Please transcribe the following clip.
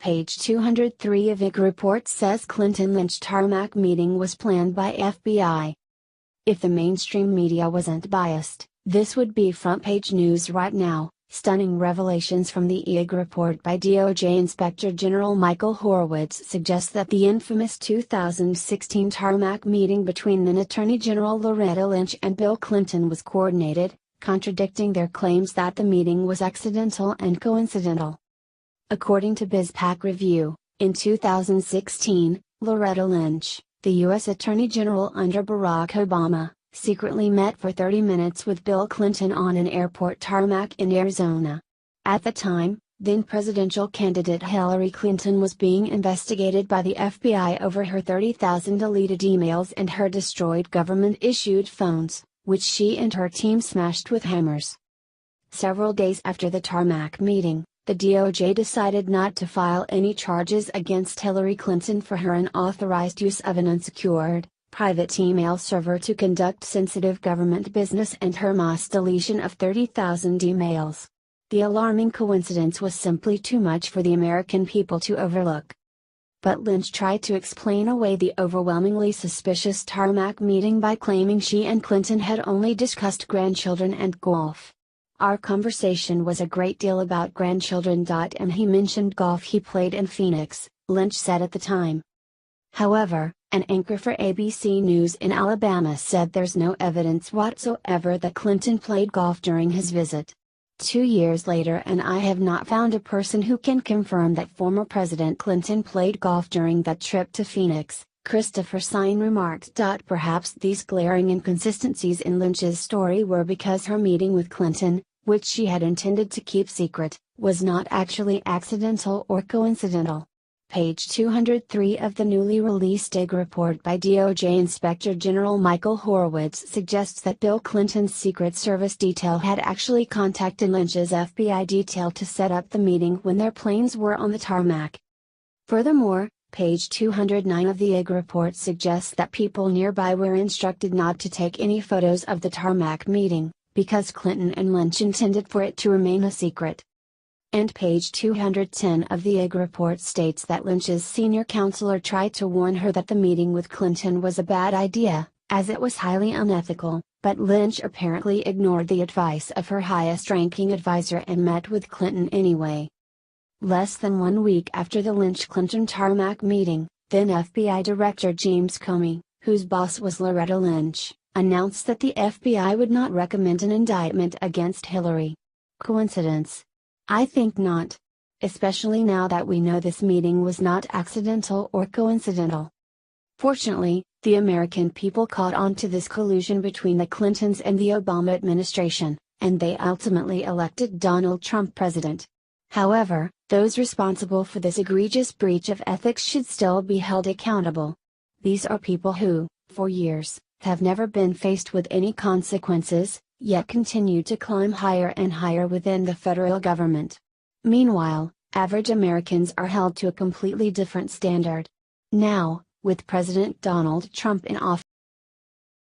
Page 203 of IG report says Clinton-Lynch Tarmac meeting was planned by FBI. If the mainstream media wasn't biased, this would be front-page news right now. Stunning revelations from the IG report by DOJ Inspector General Michael Horowitz suggest that the infamous 2016 Tarmac meeting between then Attorney General Loretta Lynch and Bill Clinton was coordinated, contradicting their claims that the meeting was accidental and coincidental. According to BizPac Review, in 2016, Loretta Lynch, the U.S. Attorney General under Barack Obama, secretly met for 30 minutes with Bill Clinton on an airport tarmac in Arizona. At the time, then presidential candidate Hillary Clinton was being investigated by the FBI over her 30,000 deleted emails and her destroyed government-issued phones, which she and her team smashed with hammers. Several days after the tarmac meeting, the DOJ decided not to file any charges against Hillary Clinton for her unauthorized use of an unsecured, private email server to conduct sensitive government business and her mass deletion of 30,000 emails. The alarming coincidence was simply too much for the American people to overlook. But Lynch tried to explain away the overwhelmingly suspicious tarmac meeting by claiming she and Clinton had only discussed grandchildren and golf. "Our conversation was a great deal about grandchildren. And he mentioned golf he played in Phoenix," Lynch said at the time. However, an anchor for ABC News in Alabama said there's no evidence whatsoever that Clinton played golf during his visit. 2 years later, and I have not found a person who can confirm that former President Clinton played golf during that trip to Phoenix, Christopher Sine remarked. Perhaps these glaring inconsistencies in Lynch's story were because her meeting with Clinton, which she had intended to keep secret, was not actually accidental or coincidental. Page 203 of the newly released IG report by DOJ Inspector General Michael Horowitz suggests that Bill Clinton's Secret Service detail had actually contacted Lynch's FBI detail to set up the meeting when their planes were on the tarmac. Furthermore, page 209 of the IG report suggests that people nearby were instructed not to take any photos of the tarmac meeting, because Clinton and Lynch intended for it to remain a secret. And page 210 of the IG report states that Lynch's senior counselor tried to warn her that the meeting with Clinton was a bad idea, as it was highly unethical, but Lynch apparently ignored the advice of her highest-ranking advisor and met with Clinton anyway. Less than 1 week after the Lynch-Clinton tarmac meeting, then FBI Director James Comey, whose boss was Loretta Lynch, announced that the FBI would not recommend an indictment against Hillary. Coincidence? I think not. Especially now that we know this meeting was not accidental or coincidental. Fortunately, the American people caught on to this collusion between the Clintons and the Obama administration, and they ultimately elected Donald Trump president. However, those responsible for this egregious breach of ethics should still be held accountable. These are people who, for years, have never been faced with any consequences, yet continue to climb higher and higher within the federal government. Meanwhile, average Americans are held to a completely different standard. Now, with President Donald Trump in office,